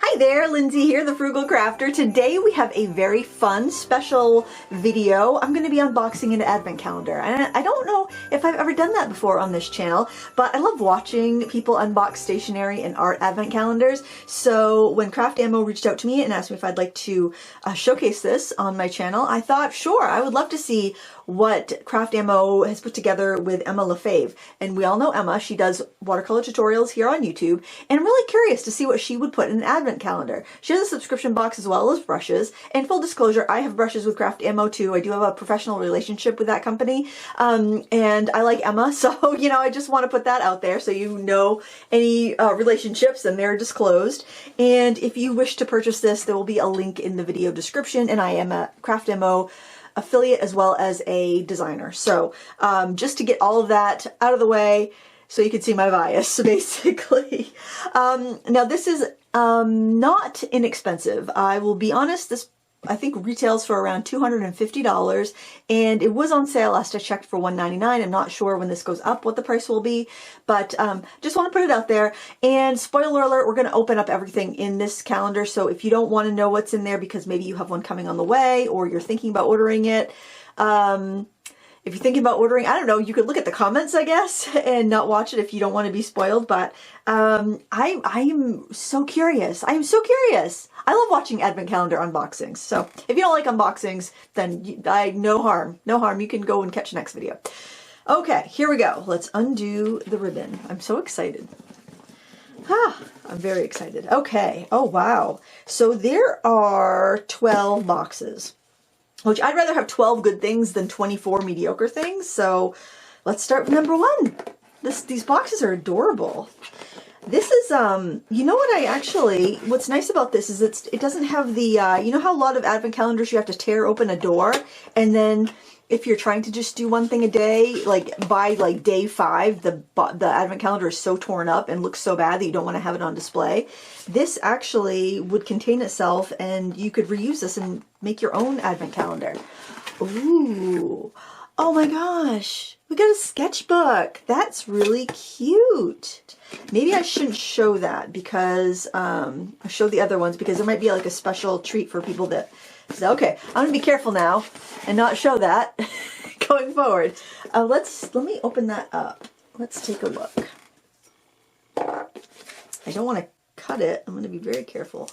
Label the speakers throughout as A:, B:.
A: Hi there, Lindsay here, the Frugal Crafter. Today we have a very fun, special video. I'm going to be unboxing an advent calendar. And I don't know if I've ever done that before on this channel, but I love watching people unbox stationery and art advent calendars. So when CraftAmo reached out to me and asked me if I'd like to showcase this on my channel, I thought, sure, I would love to see what CraftAmo has put together with Emma Lefebvre. And we all know Emma. She does watercolor tutorials here on YouTube. And I'm really curious to see what she would put in an advent calendar. She has a subscription box as well as brushes. And full disclosure, I have brushes with CraftAmo too. I do have a professional relationship with that company. And I like Emma. So, you know, I just want to put that out there so you know any relationships, and they're disclosed. And if you wish to purchase this, there will be a link in the video description. And I am a CraftAmo affiliate as well as a designer. So just to get all of that out of the way so you can see my bias, basically. Now this is not inexpensive. I will be honest, this I think retails for around $250, and it was on sale last I checked for $199. I'm not sure when this goes up what the price will be, but just want to put it out there. And spoiler alert, we're going to open up everything in this calendar, so if you don't want to know what's in there because maybe you have one coming on the way or you're thinking about ordering it, if you're thinking about ordering, I don't know, you could look at the comments, I guess, and not watch it if you don't want to be spoiled. But I am so curious. I am so curious. I love watching advent calendar unboxings. So if you don't like unboxings, then no harm. No harm. You can go and catch the next video. Okay, here we go. Let's undo the ribbon. I'm so excited. I'm very excited. Okay. Oh, wow. So there are 12 boxes. Which I'd rather have 12 good things than 24 mediocre things. So let's start with number one. These boxes are adorable. This is, you know what what's nice about this is it doesn't have the, you know how a lot of advent calendars you have to tear open a door, and then if you're trying to just do one thing a day, like by like day 5, the advent calendar is so torn up and looks so bad that you don't want to have it on display. This actually would contain itself, and you could reuse this and make your own advent calendar. Ooh, oh my gosh, we got a sketchbook. That's really cute. Maybe I shouldn't show that because I'll show the other ones because it might be like a special treat for people that say, okay, I'm gonna be careful now and not show that going forward. Let me open that up. Let's take a look. I don't want to cut it. I'm going to be very careful.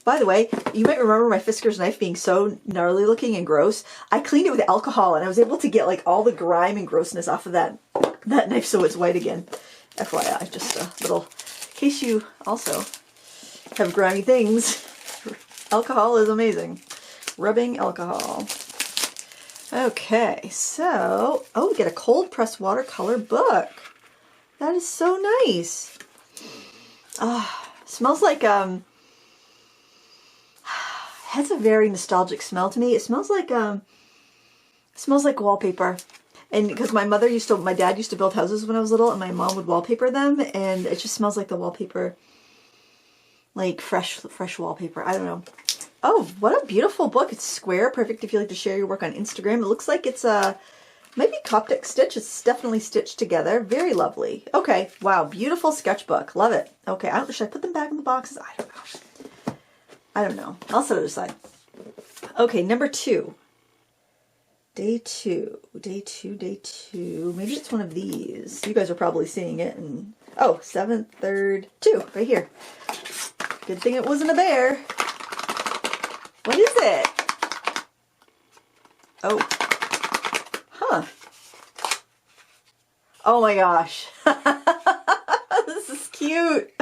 A: By the way, you might remember my Fisker's knife being so gnarly looking and gross. I cleaned it with alcohol and I was able to get like all the grime and grossness off of that knife so it's white again. FYI, just a little, in case you also have grimy things. Alcohol is amazing. Rubbing alcohol. Okay, so, oh, we get a cold press watercolor book. That is so nice. Smells like, has a very nostalgic smell to me. It smells like wallpaper. And because my dad used to build houses when I was little, and my mom would wallpaper them, and it just smells like the wallpaper, like fresh wallpaper. I don't know. Oh, what a beautiful book. It's square, perfect if you like to share your work on Instagram. It looks like it's maybe Coptic stitch. It's definitely stitched together. Very lovely. Okay, wow, beautiful sketchbook. Love it. Okay, should I put them back in the boxes? I don't know. I'll set it aside. Okay, number 2. Day 2. Maybe it's one of these. You guys are probably seeing it. And oh, 7th, 3rd, 2, right here. Good thing it wasn't a bear. What is it? Oh. Huh. Oh my gosh. This is cute.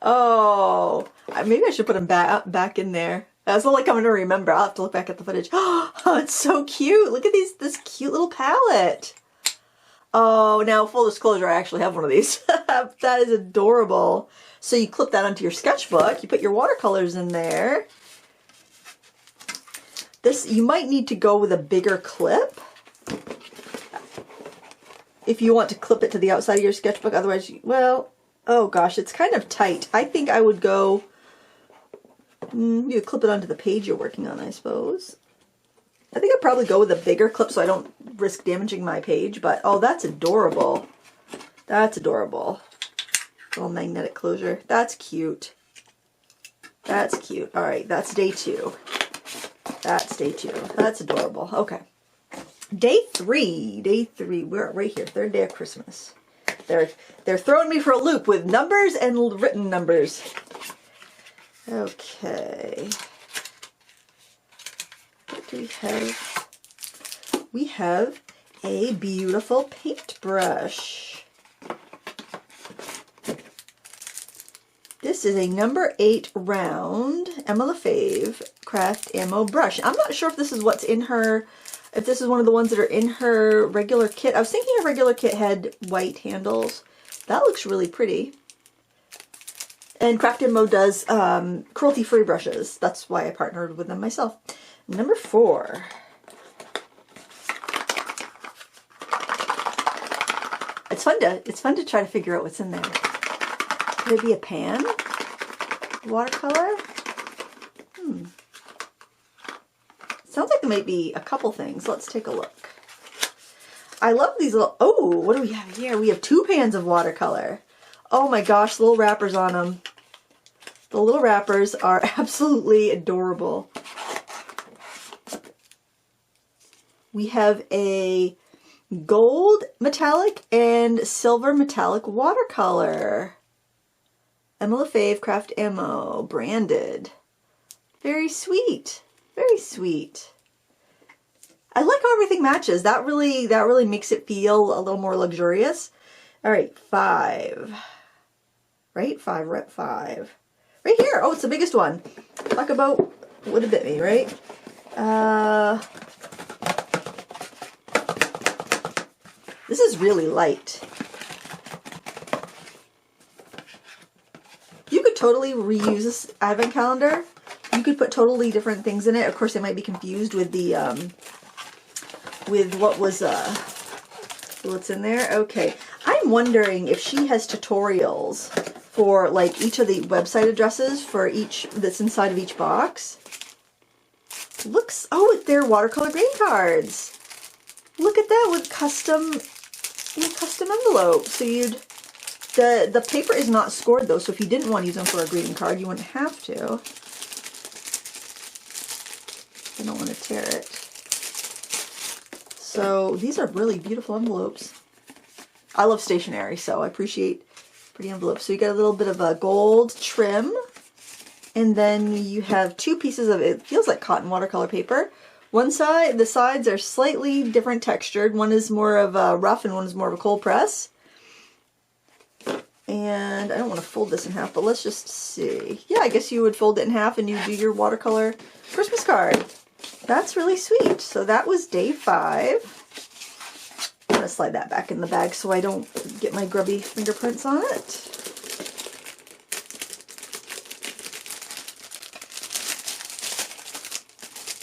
A: Oh. Maybe I should put them back in there. That's all I'm going to remember. I'll have to look back at the footage. Oh, it's so cute. Look at this cute little palette. Oh, now full disclosure, I actually have one of these. That is adorable. So you clip that onto your sketchbook. You put your watercolors in there. You might need to go with a bigger clip if you want to clip it to the outside of your sketchbook. Otherwise, well, oh gosh, it's kind of tight. I think I would go, you clip it onto the page you're working on, I suppose. I think I'd probably go with a bigger clip so I don't risk damaging my page, but oh, that's adorable. That's adorable. Little magnetic closure. That's cute. That's cute. All right, that's day 2. That's day 2. That's adorable. Okay. Day 3. Day 3. We're right here. 3rd day of Christmas. They're throwing me for a loop with numbers and written numbers. Okay. What do we have? We have a beautiful paintbrush. This is a number 8 round Emma Lefebvre CraftAmo brush. I'm not sure if this is what's in her, if this is one of the ones that are in her regular kit. I was thinking her regular kit had white handles. That looks really pretty. And CraftAmo does cruelty-free brushes. That's why I partnered with them myself. Number 4. It's fun to try to figure out what's in there. Could it be a pan? Watercolor? Sounds like there might be a couple things. Let's take a look. I love these little, oh, what do we have here? We have 2 pans of watercolor. Oh my gosh, little wrappers on them. The little wrappers are absolutely adorable. We have a gold metallic and silver metallic watercolor. Emma Lefebvre CraftAmo branded. Very sweet. Very sweet. I like how everything matches. That really makes it feel a little more luxurious. All right, 5. Right? 5, we're at 5. Right here. Oh, it's the biggest one. Talk about would have bit me, right? This is really light. You could totally reuse this advent calendar. You could put totally different things in it. Of course, they might be confused with the with what's in there. Okay, I'm wondering if she has tutorials for like each of the website addresses for each that's inside of each box. Looks, oh, they're watercolor green cards. Look at that with custom envelopes. So the paper is not scored though, so if you didn't want to use them for a greeting card, you wouldn't have to. I don't want to tear it. So these are really beautiful envelopes. I love stationery, so I appreciate pretty envelopes. So you got a little bit of a gold trim, and then you have 2 pieces of, it feels like cotton watercolor paper. One side, the sides are slightly different textured. One is more of a rough and one is more of a cold press. And I don't want to fold this in half, but let's just see. Yeah, I guess you would fold it in half and you do your watercolor Christmas card. That's really sweet. So that was day 5. I'm going to slide that back in the bag so I don't get my grubby fingerprints on it.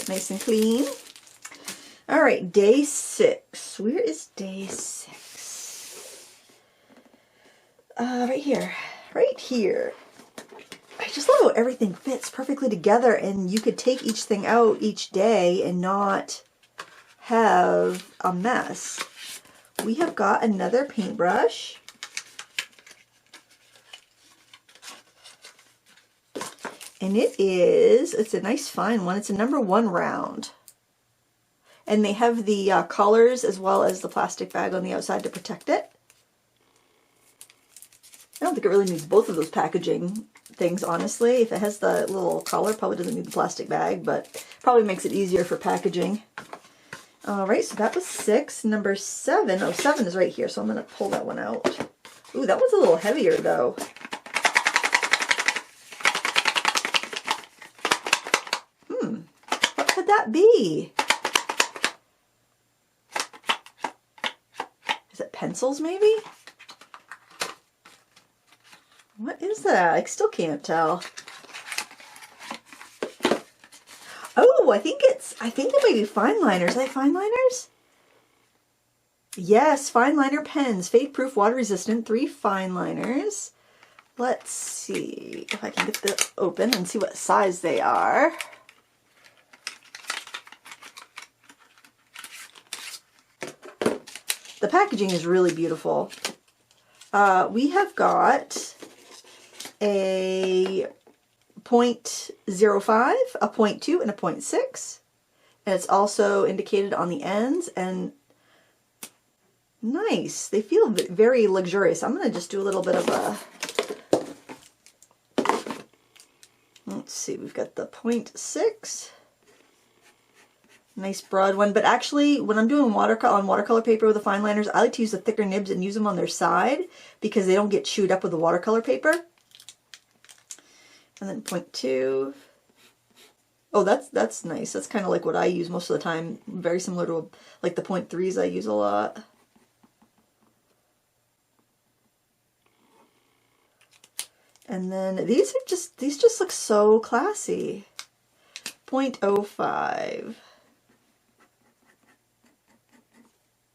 A: Nice and clean. All right, day 6. Where is day 6? Right here. Right here. I just love how everything fits perfectly together, and you could take each thing out each day and not have a mess. We have got another paintbrush. And it's a nice fine one. It's a number 1 round. And they have the collars as well as the plastic bag on the outside to protect it. I don't think it really needs both of those packaging things, honestly. If it has the little collar, probably doesn't need the plastic bag, but probably makes it easier for packaging. All right, so that was 6. Number 7. Oh, 7 is right here, so I'm going to pull that one out. Ooh, that one's a little heavier, though. What could that be? Is it pencils, maybe? What is that? I still can't tell. Oh, I think it might be fine liners. Are they fine liners? Yes, fine liner pens. Fade proof, water resistant, 3 fine liners. Let's see if I can get this open and see what size they are. The packaging is really beautiful. we have got a 0.05, a 0.2, and a 0.6. And it's also indicated on the ends, and nice. They feel very luxurious. I'm going to just do a little bit of a, let's see, we've got the 0.6. Nice broad one, but actually when I'm doing watercolor paper with the fine liners, I like to use the thicker nibs and use them on their side because they don't get chewed up with the watercolor paper. And then 0.2. Oh, that's nice. That's kind of like what I use most of the time. Very similar to like the 0.3s I use a lot. And then these just look so classy. 0.05.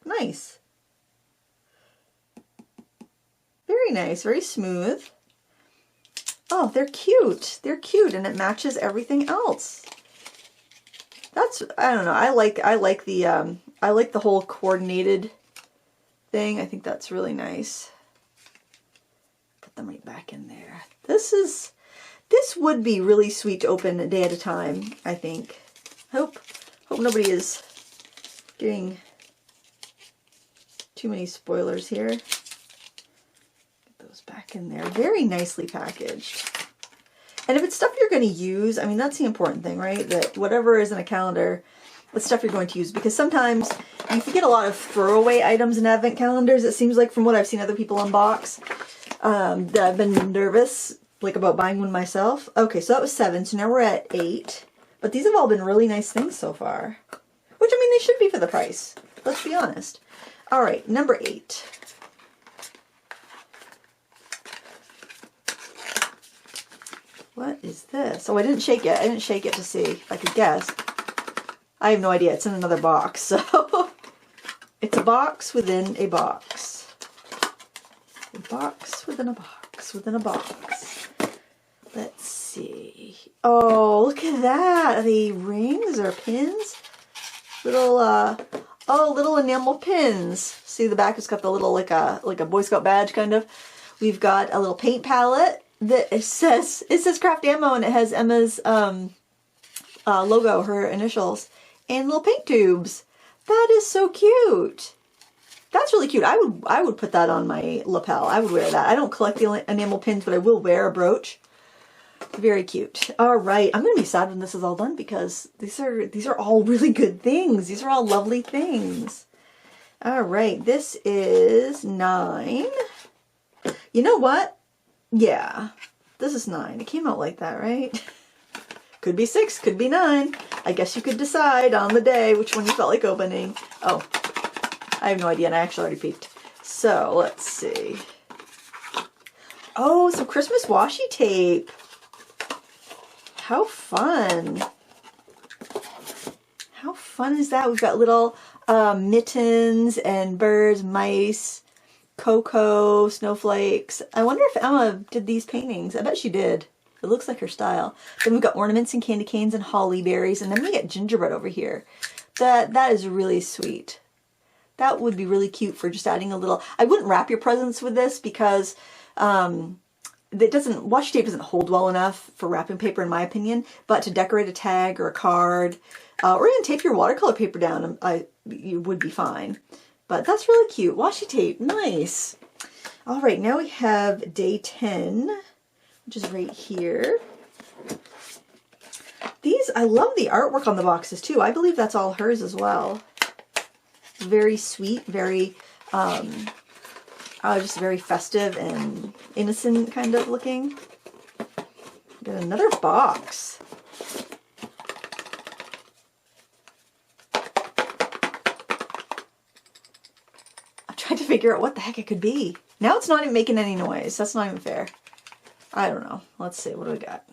A: Nice. Very nice, very smooth. Oh, they're cute. They're cute, and it matches everything else. That's, I don't know. I like the whole coordinated thing. I think that's really nice. Put them right back in there. This would be really sweet to open a day at a time, I think. Hope nobody is getting too many spoilers here. Get those back in there. Very nicely packaged. And if it's stuff you're going to use, I mean, that's the important thing, right? That whatever is in a calendar, it's stuff you're going to use. Because sometimes you can get a lot of throwaway items in advent calendars. It seems like from what I've seen other people unbox, that I've been nervous like about buying one myself. Okay, so that was 7. So now we're at 8. But these have all been really nice things so far. Which, I mean, they should be for the price. Let's be honest. All right, number 8. What is this? Oh, I didn't shake it. I didn't shake it to see if I could guess. I have no idea. It's in another box. So it's a box within a box. A box within a box within a box. Let's see. Oh, look at that. Are they rings or pins? Little, oh, little enamel pins. See the back has got the little, like a Boy Scout badge kind of. We've got a little paint palette that it says CraftAmo, and it has Emma's logo, her initials, and little paint tubes. That is so cute. That's really cute. I would put that on my lapel. I would wear that. I don't collect the enamel pins, but I will wear a brooch. Very cute. All right, I'm gonna be sad when this is all done because these are all really good things. These are all lovely things. All right, this is 9. You know what? Yeah, this is 9. It came out like that, right? Could be 6, could be 9. I guess you could decide on the day which one you felt like opening. Oh, I have no idea, and I actually already peeked. So let's see. Oh, some Christmas washi tape. How fun. How fun is that? We've got little mittens and birds, mice, cocoa, snowflakes. I wonder if Emma did these paintings. I bet she did. It looks like her style. Then we've got ornaments and candy canes and holly berries. And then we get gingerbread over here. That is really sweet. That would be really cute for just adding a little. I wouldn't wrap your presents with this because washi tape doesn't hold well enough for wrapping paper, in my opinion. But to decorate a tag or a card, or even tape your watercolor paper down, you would be fine. But that's really cute. Washi tape, nice. All right, now we have day 10, which is right here. These, I love the artwork on the boxes too. I believe that's all hers as well. Very sweet, very, just very festive and innocent kind of looking. Got another box. I'm trying to figure out what the heck it could be. Now it's not even making any noise. That's not even fair. I don't know. Let's see. What do we got?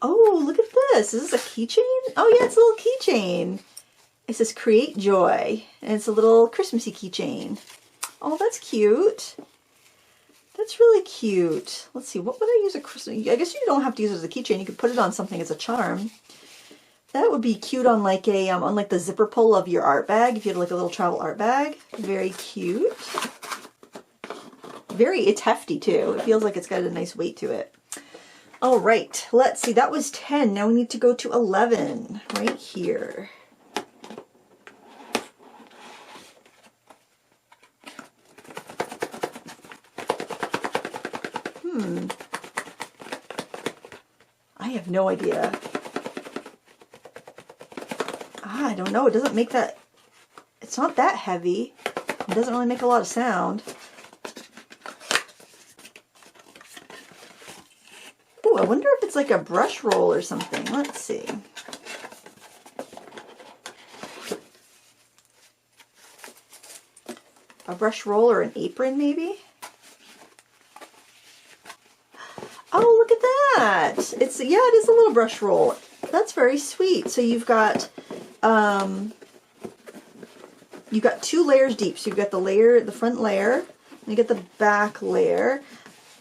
A: Oh, look at this. Is this a keychain? Oh yeah, it's a little keychain. It says Create Joy, and it's a little Christmassy keychain. Oh, that's cute. That's really cute. Let's see, what would I use a Christmas? I guess you don't have to use it as a keychain. You could put it on something as a charm. That would be cute on like a on like the zipper pull of your art bag, if you had like a little travel art bag. Very cute. it's hefty too. It feels like it's got a nice weight to it. All right, let's see, that was 10. Now we need to go to 11 right here. I have no idea. I don't know. It doesn't make that, it's not that heavy. It doesn't really make a lot of sound. Oh, I wonder if it's like a brush roll or something. Let's see. A brush roll or an apron maybe? Oh, look at that. It's, yeah, it is a little brush roll. That's very sweet. So you've got 2 layers deep. So you've got the layer, the front layer, and you get the back layer.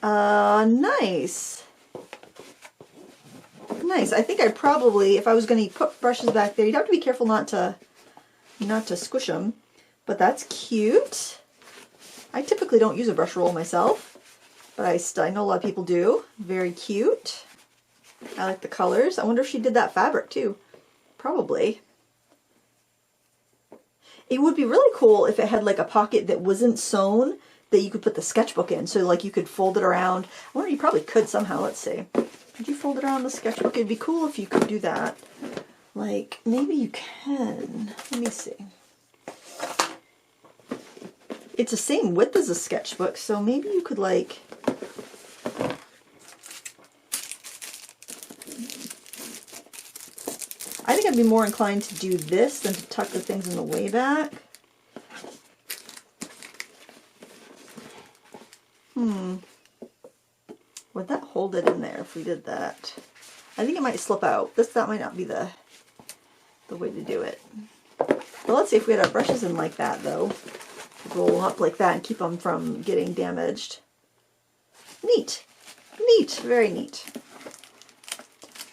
A: Nice. Nice. I think I'd probably, if I was going to put brushes back there, you'd have to be careful not to squish them. But that's cute. I typically don't use a brush roll myself, but I know a lot of people do. Very cute. I like the colors. I wonder if she did that fabric too. Probably. It would be really cool if it had like a pocket that wasn't sewn that you could put the sketchbook in. So like you could fold it around. I wonder, you probably could somehow. Let's see. Could you fold it around the sketchbook? It'd be cool if you could do that. Like, maybe you can. Let me see. It's the same width as a sketchbook, so maybe you could like... I think I'd be more inclined to do this than to tuck the things in the way back. Would that hold it in there if we did that? I think it might slip out. That might not be the way to do it. But let's see if we had our brushes in like that though. Roll them up like that and keep them from getting damaged. Neat. Neat. Very neat.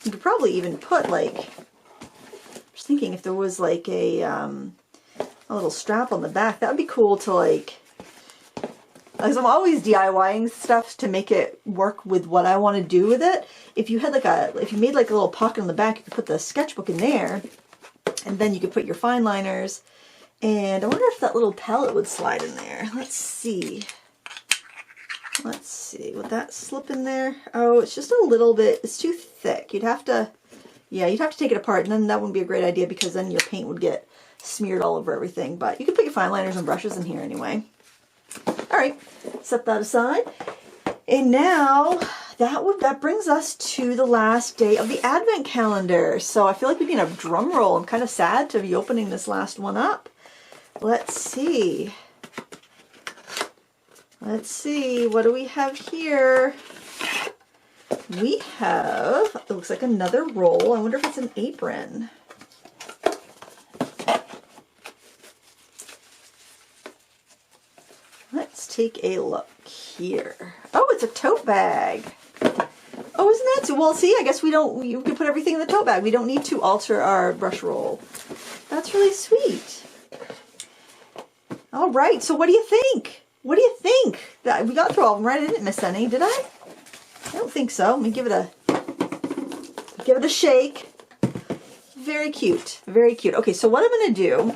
A: You could probably even put like, I was thinking if there was like a little strap on the back, that would be cool to like, because I'm always DIYing stuff to make it work with what I want to do with it. If you had like if you made like a little pocket on the back, you could put the sketchbook in there, and then you could put your fine liners. And I wonder if that little palette would slide in there. Let's see. Let's see. Would that slip in there? Oh, it's just a little bit, it's too thick. You'd have to, yeah, you'd have to take it apart, and then that wouldn't be a great idea because then your paint would get smeared all over everything. But you could put your fine liners and brushes in here anyway. All right, set that aside. And now that brings us to the last day of the Advent calendar. So I feel like we need a drum roll. I'm kind of sad to be opening this last one up. Let's see. Let's see. What do we have here? We have, it looks like another roll. I wonder if it's an apron. Let's take a look here. Oh, it's a tote bag. Oh, isn't that so? Well, see, I guess we can put everything in the tote bag. We don't need to alter our brush roll. That's really sweet. All right, so what do you think? What do you think? We got through all of them, right? I didn't miss any, did I? I don't think so. Let me give it a shake. Very cute. Very cute. Okay, so what I'm going to do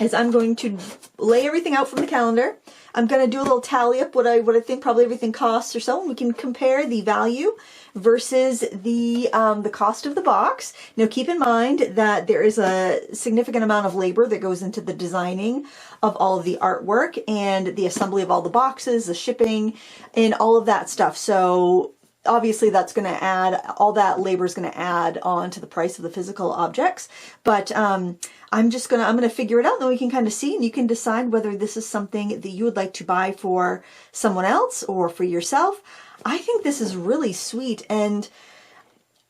A: is I'm going to lay everything out from the calendar. I'm going to do a little tally up what I think probably everything costs or so, and we can compare the value versus the cost of the box. Now keep in mind that there is a significant amount of labor that goes into the designing of all of the artwork and the assembly of all the boxes, the shipping, and all of that stuff. So obviously that's going to add, all that labor is going to add on to the price of the physical objects. But I'm going to figure it out, and then we can kind of see, and you can decide whether this is something that you would like to buy for someone else or for yourself. I think this is really sweet, and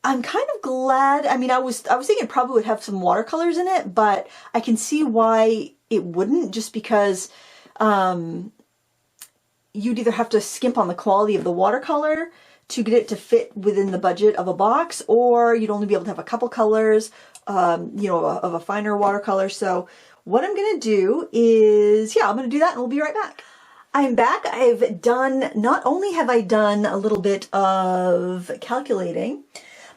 A: I'm kind of glad. I mean, I was thinking it probably would have some watercolors in it, but I can see why it wouldn't, just because you'd either have to skimp on the quality of the watercolor to get it to fit within the budget of a box, or you'd only be able to have a couple colors, you know, of a finer watercolor. So what I'm going to do is, yeah, I'm going to do that and we'll be right back. I'm back. Not only have I done a little bit of calculating,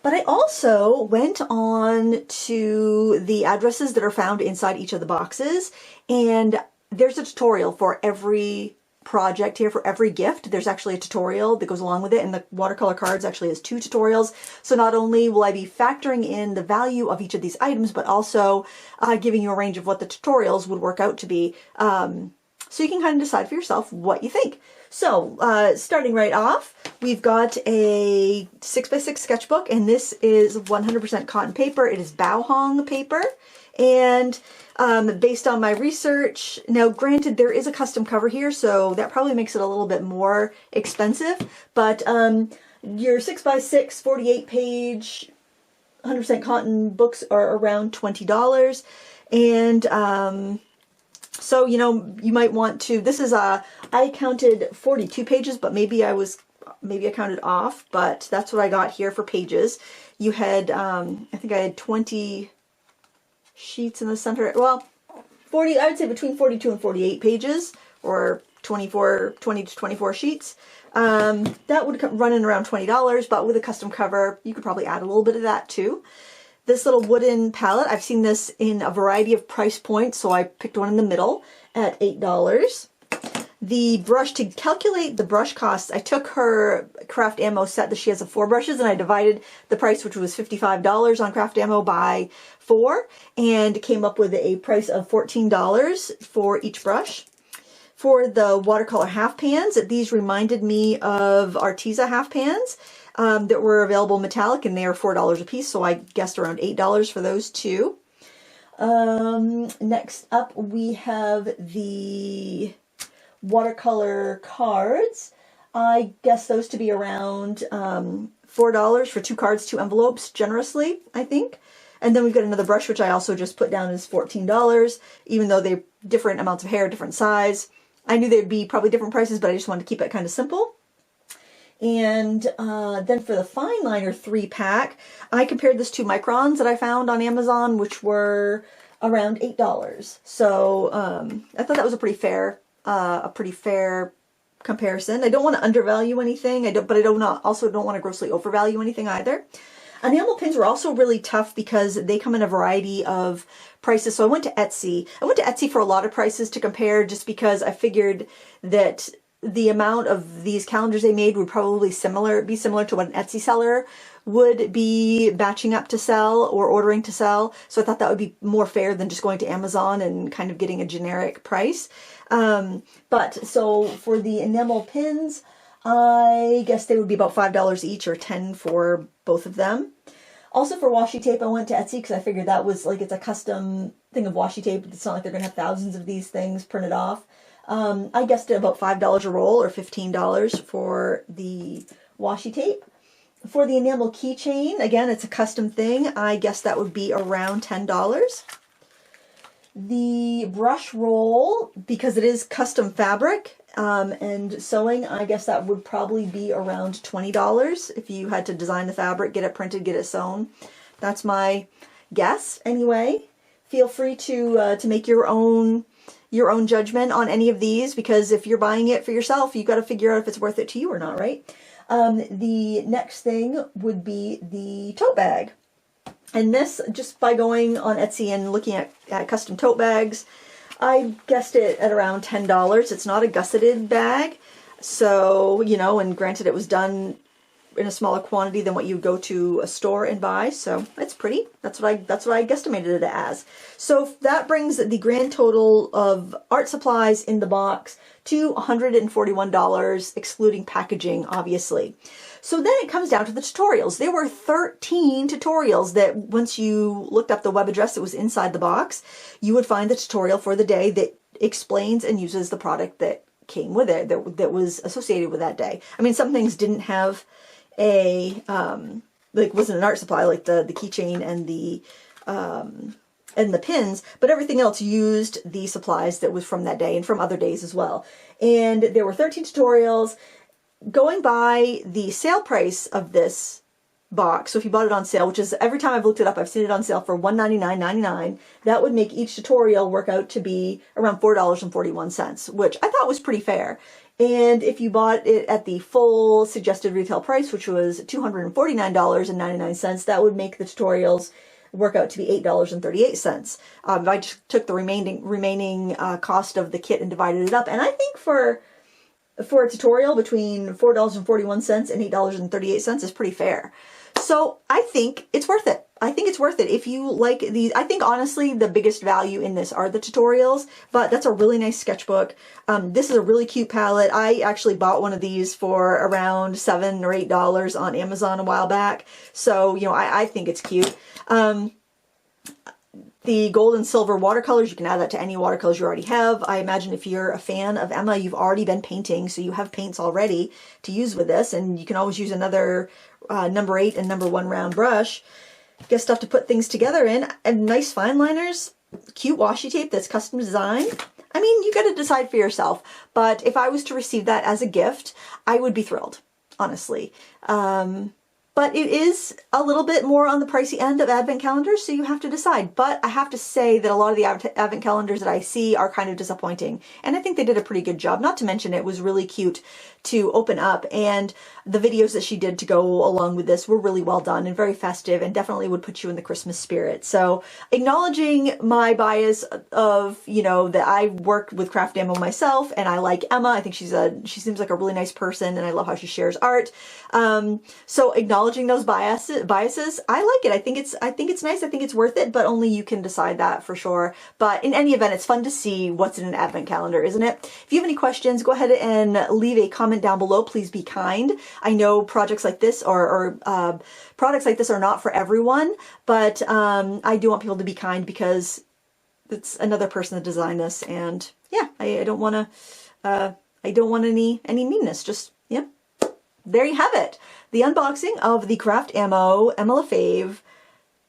A: but I also went on to the addresses that are found inside each of the boxes, and there's a tutorial for every project here, for every gift. There's actually a tutorial that goes along with it, and the watercolor cards actually has 2 tutorials. So not only will I be factoring in the value of each of these items, but also giving you a range of what the tutorials would work out to be. So you can kind of decide for yourself what you think. So starting right off, we've got a 6x6 sketchbook, and this is 100% cotton paper. It is Bauhong paper. And based on my research, now granted there is a custom cover here, so that probably makes it a little bit more expensive, but your 6x6 48 page 100% cotton books are around $20. And so, you know, you might want to, this is I counted 42 pages, but maybe I counted off, but that's what I got here for pages. You had, I think I had 20 sheets in the center. Well, 40, I would say between 42 and 48 pages, or 20 to 24 sheets. That would run in around $20, but with a custom cover, you could probably add a little bit of that too. This little wooden palette, I've seen this in a variety of price points, so I picked one in the middle at $8. The brush, to calculate the brush costs, I took her CraftAmo set that she has of 4 brushes, and I divided the price, which was $55 on CraftAmo, by 4, and came up with a price of $14 for each brush. For the watercolor half pans, these reminded me of Arteza half pans that were available metallic, and they are $4 a piece, so I guessed around $8 for those two. Next up, we have the watercolor cards. I guess those to be around $4 for 2 cards, 2 envelopes, generously, I think. And then we've got another brush, which I also just put down as $14, even though they're different amounts of hair, different size. I knew they'd be probably different prices, but I just wanted to keep it kind of simple. And then for the fine liner 3-pack, I compared this to microns that I found on Amazon, which were around $8. So I thought that was a pretty fair comparison. I don't want to undervalue anything, but I also don't want to grossly overvalue anything either. Enamel pins were also really tough because they come in a variety of prices. So I went to Etsy. I went to Etsy for a lot of prices to compare, just because I figured that the amount of these calendars they made would probably be similar to what an Etsy seller would be batching up to sell or ordering to sell. So I thought that would be more fair than just going to Amazon and kind of getting a generic price. But so for the enamel pins, I guess they would be about $5 each, or $10 for both of them. Also for washi tape, I went to Etsy because I figured that was like, it's a custom thing of washi tape. It's not like they're going to have thousands of these things printed off. I guessed it about $5 a roll, or $15 for the washi tape. For the enamel keychain, again, it's a custom thing. I guess that would be around $10. The brush roll, because it is custom fabric and sewing, I guess that would probably be around $20 if you had to design the fabric, get it printed, get it sewn. That's my guess. Anyway, feel free to make your own judgment on any of these, because if you're buying it for yourself, you got to figure out if it's worth it to you or not, right? The next thing would be the tote bag. And this, just by going on Etsy and looking at custom tote bags, I guessed it at around $10. It's not a gusseted bag, so, you know, and granted it was done in a smaller quantity than what you go to a store and buy, so it's pretty. That's what I guesstimated it as. So that brings the grand total of art supplies in the box to $141, excluding packaging, obviously. So then it comes down to the tutorials. There were 13 tutorials that, once you looked up the web address that was inside the box, you would find the tutorial for the day that explains and uses the product that came with it, that was associated with that day. I mean, some things didn't have a, wasn't an art supply, like the keychain and the pins, but everything else used the supplies that was from that day and from other days as well. And there were 13 tutorials. Going by the sale price of this box, so if you bought it on sale, which is every time I've looked it up, I've seen it on sale for $199.99, that would make each tutorial work out to be around $4.41, which I thought was pretty fair. And if you bought it at the full suggested retail price, which was $249.99, that would make the tutorials work out to be $8.38. I just took the remaining cost of the kit and divided it up, and I think for a tutorial between $4.41 and $8.38 is pretty fair. So I think it's worth it. I think it's worth it. If you like these, I think honestly the biggest value in this are the tutorials, but that's a really nice sketchbook. This is a really cute palette. I actually bought one of these for around $7 or $8 on Amazon a while back. So, you know, I think it's cute. The gold and silver watercolors, you can add that to any watercolors you already have. I imagine if you're a fan of Emma, you've already been painting, so you have paints already to use with this, and you can always use another number 8 and number 1 round brush. Get stuff to put things together in, and nice fine liners, cute washi tape that's custom designed. I mean, you got to decide for yourself, but if I was to receive that as a gift, I would be thrilled, honestly. But it is a little bit more on the pricey end of advent calendars, so you have to decide. But I have to say that a lot of the advent calendars that I see are kind of disappointing. And I think they did a pretty good job. Not to mention it was really cute to open up, and the videos that she did to go along with this were really well done and very festive, and definitely would put you in the Christmas spirit. So acknowledging my bias of, you know, that I worked with CraftAmo myself and I like Emma. I think she seems like a really nice person, and I love how she shares art. So acknowledging those biases, I like it. I think it's nice. I think it's worth it, but only you can decide that for sure. But in any event, it's fun to see what's in an advent calendar, isn't it? If you have any questions, go ahead and leave a comment down below. Please be kind. I know projects like this or products like this are not for everyone, but I do want people to be kind because it's another person that designed this, and yeah, I don't want any meanness. Just, yeah. There you have it. The unboxing of the CraftAmo Emma Lefebvre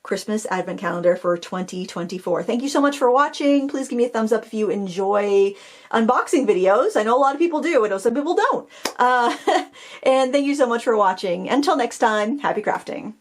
A: Christmas Advent Calendar for 2024. Thank you so much for watching. Please give me a thumbs up if you enjoy unboxing videos. I know a lot of people do. I know some people don't. And thank you so much for watching. Until next time, happy crafting.